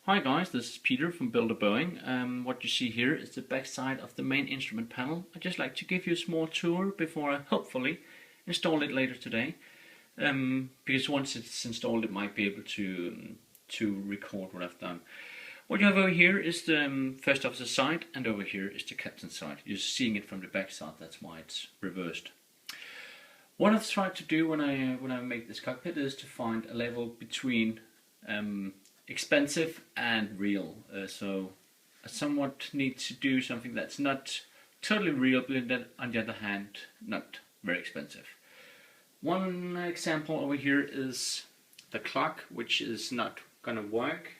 Hi guys, this is Peter from Builder Boeing. What you see here is the back side of the main instrument panel. I'd just like to give you a small tour before I hopefully install it later today. Because once it's installed it might be able to record what I've done. What you have over here is the first officer side, and over here is the captain's side. You're seeing it from the back side, that's why it's reversed. What I've tried to do when I make this cockpit is to find a level between expensive and real. So I somewhat need to do something that's not totally real, but that on the other hand not very expensive. One example over here is the clock, which is not gonna work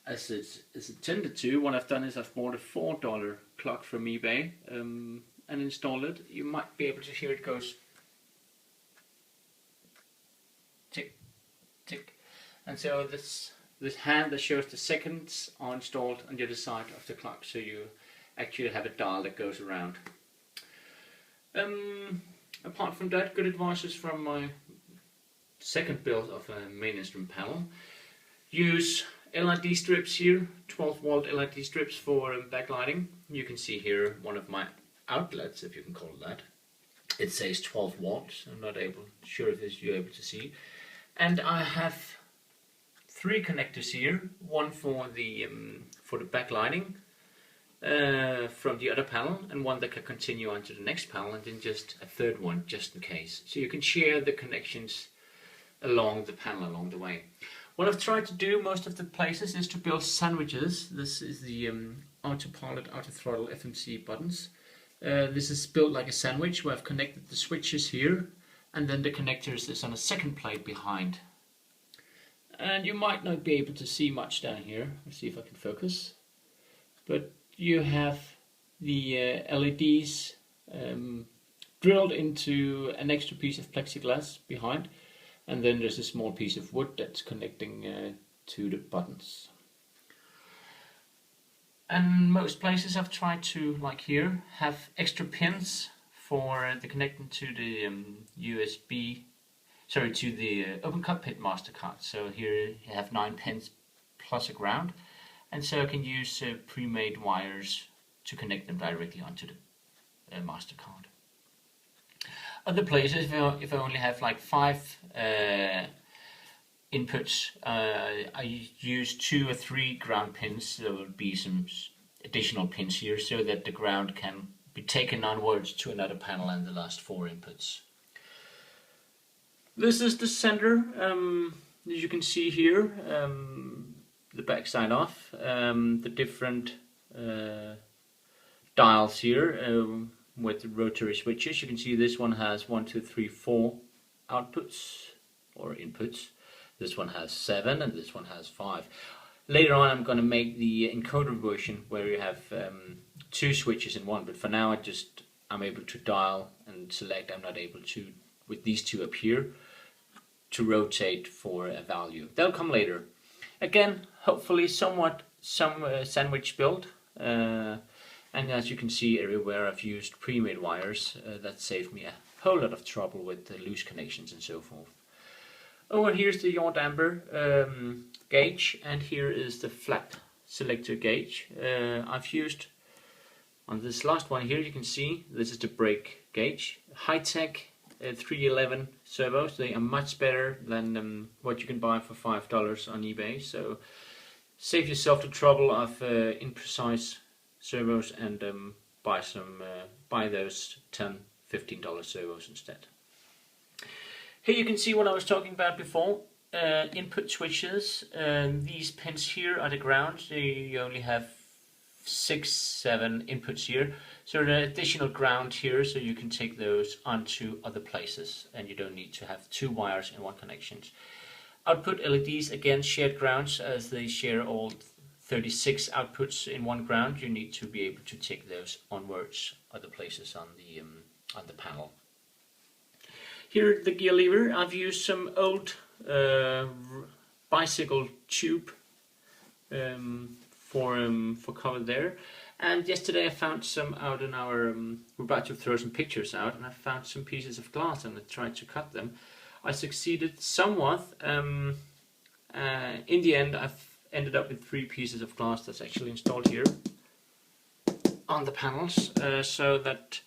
as it's intended to. What I've done is I've bought a $4 clock from eBay and installed it. You might be able to hear it goes tick, tick. And so this hand that shows the seconds are installed on the other side of the clock, so you actually have a dial that goes around. Apart from that, good advices from my second build of a main instrument panel. Use LED strips here, 12-volt LED strips for backlighting. You can see here one of my outlets, if you can call it that. It says 12 watts. I'm not sure if you're able to see. And I have 3 connectors here, one for the backlighting from the other panel, and one that can continue onto the next panel, and then just a third one just in case. So you can share the connections along the panel along the way. What I've tried to do most of the places is to build sandwiches. This is the autopilot, auto throttle, FMC buttons. This is built like a sandwich where I've connected the switches here, and then the connectors is on a second plate behind. And you might not be able to see much down here. Let's see if I can focus. But you have the LEDs drilled into an extra piece of plexiglass behind, and then there's a small piece of wood that's connecting to the buttons. And most places I've tried to, like here, have extra pins for the connecting to the to the Open Cockpit MasterCard. So here you have 9 pins plus a ground, and so I can use pre-made wires to connect them directly onto the MasterCard. Other places, if I only have like 5 inputs, I use 2 or 3 ground pins. There will be some additional pins here so that the ground can be taken onwards to another panel and the last 4 inputs. This is the center, as you can see here, the back side off, the different dials here with the rotary switches. You can see this one has 1, 2, 3, 4 outputs or inputs. This one has 7 and this one has 5. Later on I'm going to make the encoder version where you have 2 switches in one, but for now I'm able to dial and select. I'm not able to, with these 2 up here, to rotate for a value. That'll come later. Again, hopefully some sandwich build, and as you can see everywhere I've used pre-made wires. That saved me a whole lot of trouble with the loose connections and so forth. Over here's the yacht amber gauge, and here is the flat selector gauge. I've used on this last one here, you can see this is the brake gauge. High-tech 311 servos. They are much better than what you can buy for $5 on eBay. So save yourself the trouble of imprecise servos and buy those $10, $15 servos instead. Here you can see what I was talking about before. Input switches. These pins here are the ground. So you only have 6, 7 inputs here. So an additional ground here, so you can take those onto other places, and you don't need to have 2 wires in one connection. Output LEDs, again shared grounds, as they share all 36 outputs in one ground. You need to be able to take those onwards other places on the panel. Here the gear lever. I've used some old bicycle tube for cover there. And yesterday I found some out in our, we're about to throw some pictures out, and I found some pieces of glass and I tried to cut them. I succeeded somewhat. In the end, I've ended up with 3 pieces of glass that's actually installed here on the panels, so that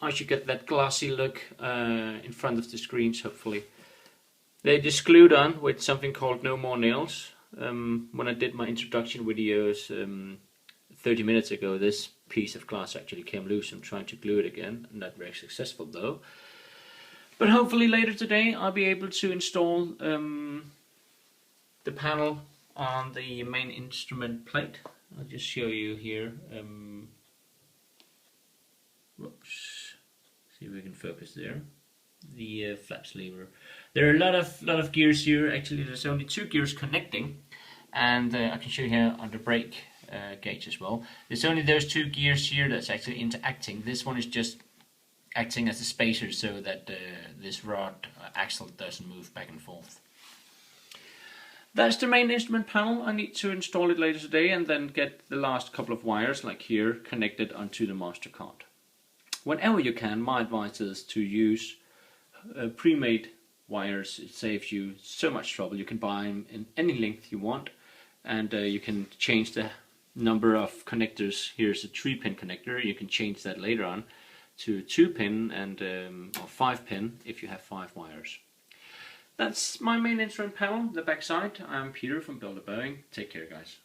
I should get that glossy look in front of the screens, hopefully. They just glued on with something called No More Nails. When I did my introduction videos 30 minutes ago, this piece of glass actually came loose. I'm trying to glue it again, not very successful though. But hopefully later today I'll be able to install the panel on the main instrument plate. I'll just show you here. Whoops. See if we can focus there. The flaps lever. There are a lot of gears here. Actually, there's only 2 gears connecting, and I can show you here on the brake gauge as well. There's only those 2 gears here that's actually interacting. This one is just acting as a spacer so that this rod axle doesn't move back and forth. That's the main instrument panel. I need to install it later today and then get the last couple of wires, like here, connected onto the master card. Whenever you can, my advice is to use pre-made wires. It saves you so much trouble. You can buy them in any length you want, and you can change the number of connectors. Here's a 3-pin connector. You can change that later on to 2-pin and or 5-pin if you have 5 wires. That's my main instrument panel, the back side. I'm Peter from Builder Boeing. Take care, guys.